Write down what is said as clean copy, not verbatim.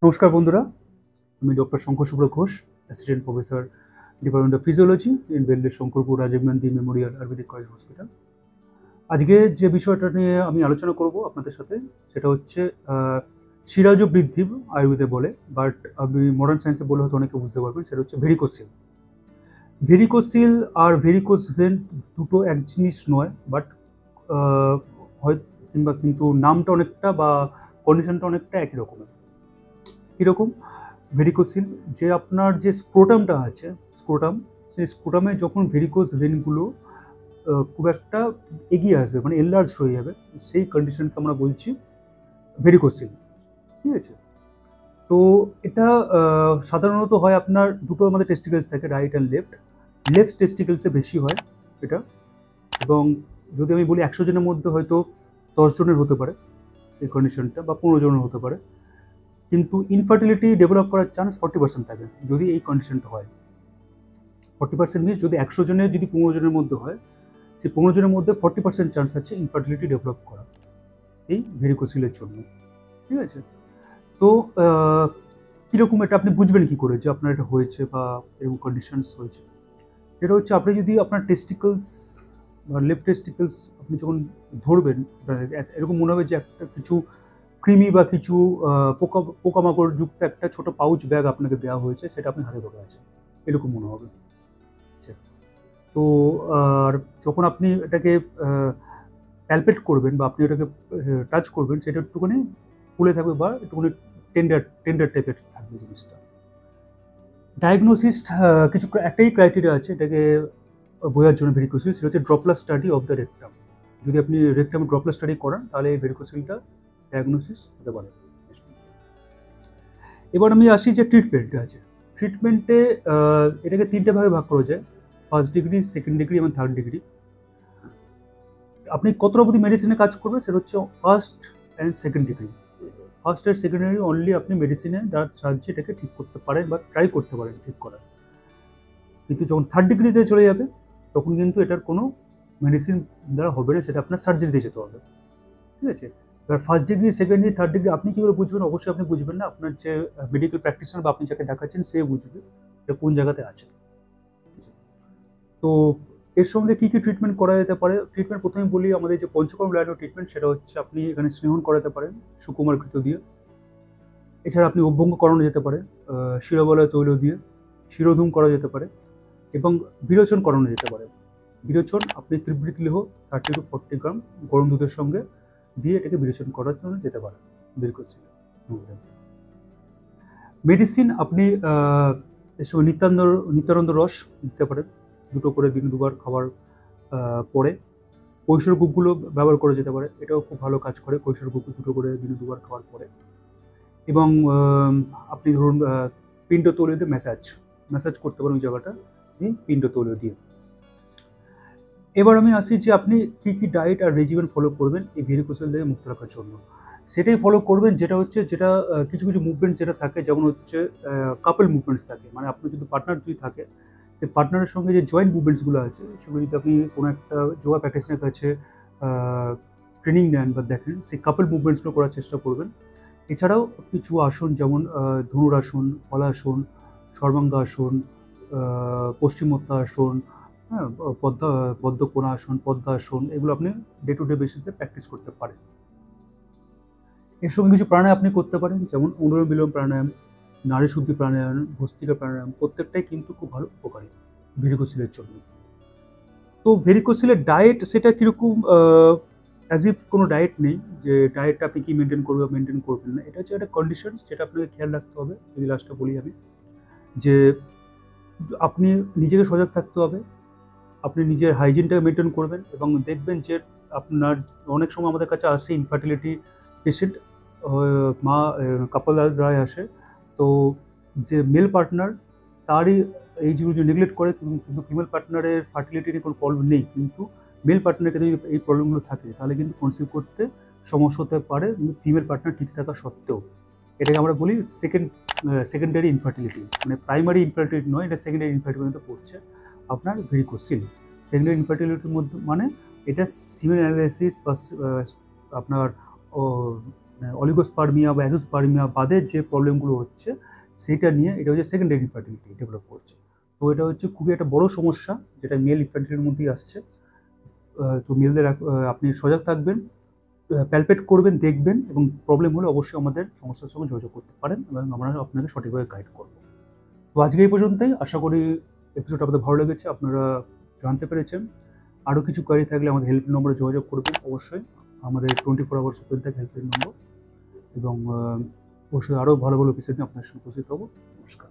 নমস্কার বন্ধুরা, আমি doctor Shankar Shubhra Ghosh, assistant professor, department of physiology in Belur Shankarpur Rajiv Gandhi memorial Ayurvedic college hospital. আজকে যে বিষয়টা নিয়ে আমি আলোচনা করব আপনাদের সাথে, সেটা হচ্ছে শিরাজ বৃদ্ধি আয়ুর্বেদে বলে, বাট আমি মডার্ন সায়েন্সে বলে হয়তো অনেকে বুঝতে পারবেন। সেটা হচ্ছে ভেরিকোসিল। ভেরিকোসিল আর ভেরিকোস ভেন দুটো এক জিনিস নয়, বাট হয় কিন্তু নামটা অনেকটা বা কন্ডিশনটা অনেকটা একই রকমের। কীরকম? ভেরিকোসিল, যে আপনার যে স্ক্রোটামটা আছে, সেই স্ক্রোটামে যখন ভেরিকোস ভেনগুলো খুব একটা এগিয়ে আসবে, মানে এনলার্জ হয়ে যাবে, সেই কন্ডিশনকে আমরা বলছি ভেরিকোসিল। ঠিক আছে? তো এটা সাধারণত হয় আপনার দুটো আমাদের টেস্টিকেলস থাকে, রাইট অ্যান্ড লেফট টেস্টিকেলসে বেশি হয় এটা। এবং যদি আমি বলি 100 জনের মধ্যে হয়তো 10 জনের হতে পারে এই কন্ডিশনটা, বা 15 জনের হতে পারে। কিন্তু ইনফার্টিলিটি ডেভেলপ করার চান্স 40% থাকে যদি এই কন্ডিশনটা হয়। 40% মিনস যদি 100 জনের যদি 15 জনের মধ্যে হয়, সেই 15 জনের মধ্যে 40% চান্স আছে ইনফার্টিলিটি ডেভেলপ করা এই ভেরিকোসিলের জন্য। ঠিক আছে? তো কীরকম এটা আপনি বুঝবেন কী করে যে আপনার এটা হয়েছে বা এরকম কন্ডিশনস হয়েছে? এটা হচ্ছে আপনি যদি আপনার টেস্টিকলস বা লেফট টেস্টিকলস আপনি যখন ধরবেন, এরকম মনে হবে যে একটা কিছু কৃমি বা কিছু পোকামাকড় যুক্ত একটা ছোট পাউচ ব্যাগ আপনাকে দেওয়া হয়েছে, সেটা আপনি হাতে ধরে আছেন, এরকম মনে হবে। তো আর যখন আপনি এটাকে প্যালপেট করবেন বা আপনি এটাকে টাচ করবেন, সেটা একটুখানি ফুলে থাকবে বা একটুখানি টেন্ডার টাইপের থাকবে জিনিসটা। ডায়াগনোসিস কিছু একটাই ক্রাইটেরিয়া আছে এটাকে বোঝার জন্য ভেরিকোসিল, সেটা হচ্ছে Doppler study of the rectum. যদি আপনি রেকটাম ড্রপলার স্টাডি করান, তাহলে এই ভেরিকোসিলটা ডায়াগনোসিস হতে পারে। এবার আমি আসি যে ট্রিটমেন্টে আছে। ট্রিটমেন্টে এটাকে 3টে ভাগে ভাগ করা যায়: ফার্স্ট ডিগ্রি, সেকেন্ড ডিগ্রি এবং থার্ড ডিগ্রি। আপনি কতটা অবধি মেডিসিনে কাজ করবে সেটা হচ্ছে first and second degree. First and second degree only আপনি মেডিসিনে তার সাহায্যে এটাকে ঠিক করতে পারেন বা ট্রাই করতে পারেন ঠিক করার। কিন্তু যখন থার্ড ডিগ্রিতে চলে যাবে, তখন কিন্তু এটার কোনো মেডিসিন দ্বারা হবে না, সেটা আপনার সার্জারিতে যেতে হবে। ঠিক আছে? এবার first degree, second degree, third degree আপনি কী করে বুঝবেন? অবশ্যই আপনি বুঝবেন না, আপনার যে মেডিকেল প্র্যাকটিশনার বা আপনি যাকে দেখাচ্ছেন সে বুঝবে এটা কোন জায়গাতে আছে। তো এর সঙ্গে কী কী ট্রিটমেন্ট করা যেতে পারে? ট্রিটমেন্ট প্রথমে বলি, আমাদের যে পঞ্চকর্ম লাইন অফ ট্রিটমেন্ট, সেটা হচ্ছে আপনি এখানে স্নেহন করাতে পারেন সুকুমার ঘৃত দিয়ে। এছাড়া আপনি অভ্যঙ্গ করানো যেতে পারে শিরোবলয় তৈল দিয়ে, শিরোধূম করা যেতে পারে এবং বিরোচন করানো যেতে পারে। বিরোচন আপনি ত্রিবৃত লেহ 30 to 40 গ্রাম গরম দুধের সঙ্গে দিয়ে এটাকে বিরোচন করানো যেতে পারে ভেরিকোসিলে। মেডিসিন আপনি এর সঙ্গে নিত্যানন্দ রস দিতে পারেন, 2টো করে দিন 2বার খাওয়ার পরে। কৈশোর গুগগুলো ব্যবহার করা যেতে পারে, এটাও খুব ভালো কাজ করে, কৈশোর গুগগুলো 2টো করে দিনে 2বার খাওয়ার পরে। এবং আপনি ধরুন পিণ্ড তৈল দিয়ে ম্যাসাজ করতে পারেন ওই জায়গাটা দিয়ে, পিণ্ড তৈল দিয়ে। এবার আমি আসি যে আপনি কী কী ডায়েট আর রেজিমেন্ট ফলো করবেন এই ভেরিকোসিল থেকে মুক্ত রাখার জন্য। সেটাই ফলো করবেন যেটা কিছু কিছু মুভমেন্টস যেটা থাকে, যেমন হচ্ছে কাপল মুভমেন্টস থাকে, মানে আপনার যদি পার্টনার যদি থাকে, সেই পার্টনারের সঙ্গে যে জয়েন্ট মুভমেন্টসগুলো আছে, সেগুলো যদি আপনি কোনো একটা যোগা প্র্যাকটিশনারের কাছে ট্রেনিং নেন বা দেখেন, সেই কাপল মুভমেন্টসগুলো করার চেষ্টা করবেন। এছাড়াও কিছু আসন, যেমন ধনুরাসন, হলাসন, সর্বাঙ্গাসন, পশ্চিমোত্তানাসন, হ্যাঁ, পদ্মকোণাসন, পদ্মাসন, এগুলো আপনি ডে টু ডে বেসিসে প্র্যাকটিস করতে পারেন। এর সঙ্গে কিছু প্রাণায়াম আপনি করতে পারেন, যেমন অনুলোম বিলোম প্রাণায়াম, নাড়ি শুদ্ধি প্রাণায়াম, ভস্ত্রিকা প্রাণায়াম, প্রত্যেকটাই কিন্তু খুব ভালো উপকারী ভেরিকোসিলের জন্য। তো ভেরিকোসিলের ডায়েট সেটা কীরকম, অ্যাজ ইফ কোনো ডায়েট নেই যে ডায়েটটা আপনি কী মেনটেন করবেন বা মেনটেন করবেন না। এটা হচ্ছে একটা কন্ডিশনস যেটা আপনাকে খেয়াল রাখতে হবে। যদি লাস্টটা বলি আমি, যে আপনি নিজেকে সজাগ থাকতে হবে, আপনি নিজের হাইজিনটাকে মেনটেন করবেন এবং দেখবেন যে আপনার অনেক সময় আমাদের কাছে আসে ইনফার্টিলিটি পেশেন্ট, মা কাপলরা আসে, তো যে মেল পার্টনার তারই এই যেগুলো নেগলেক্ট করে, কিন্তু ফিমেল পার্টনারের ফার্টিলিটি নিয়ে কোনো প্রবলেম নেই, কিন্তু মেল পার্টনারকে যদি এই প্রবলেমগুলো থাকে, তাহলে কিন্তু কনসিভ করতে সমস্যা হতে পারে ফিমেল পার্টনার ঠিক থাকা সত্ত্বেও। এটাকে আমরা বলি সেকেন্ডারি ইনফার্টিলিটি, মানে প্রাইমারি ইনফার্টিলিটি নয়, এটা সেকেন্ডারি ইনফার্টিলিটি মধ্যে পড়ছে আপনার ভেরিকোসিল। সেকেন্ডারি ইনফার্টিলিটির মধ্যে মানে এটা সিমেন অ্যানালাইসিস বা আপনার অলিগোস্পার্মিয়া বা অ্যাজোস্পার্মিয়া বাদে যে প্রবলেমগুলো হচ্ছে সেইটা নিয়ে এটা হচ্ছে সেকেন্ডারি ইনফার্টিলিটি ডেভেলপ করছে। তো এটা হচ্ছে খুবই একটা বড় সমস্যা যেটা মেল ইনফার্টিলিটির মধ্যেই আসছে। তো মেলদের আপনি সজাগ থাকবেন, প্যালপেট করবেন, দেখবেন এবং প্রবলেম হলে অবশ্যই আমাদের সংস্থার সঙ্গে যোগাযোগ করতে পারেন এবং আমরা আপনাকে সঠিকভাবে গাইড করব। তো আজকে এই পর্যন্তই। আশা করি এপিসোড আপনাদের ভালো লেগেছে, আপনারা জানতে পেরেছেন। আরও কিছু কোয়ারি থাকলে আমাদের হেল্পলাইন নম্বরে যোগাযোগ করবেন অবশ্যই। আমাদের 24 আওয়ার্স ওপেন থাকে হেল্পলাইন নম্বর এবং অবশ্যই আরও ভালো ভালো এপিসোড নিয়ে আপনার সাথে উপস্থিত হবো। নমস্কার।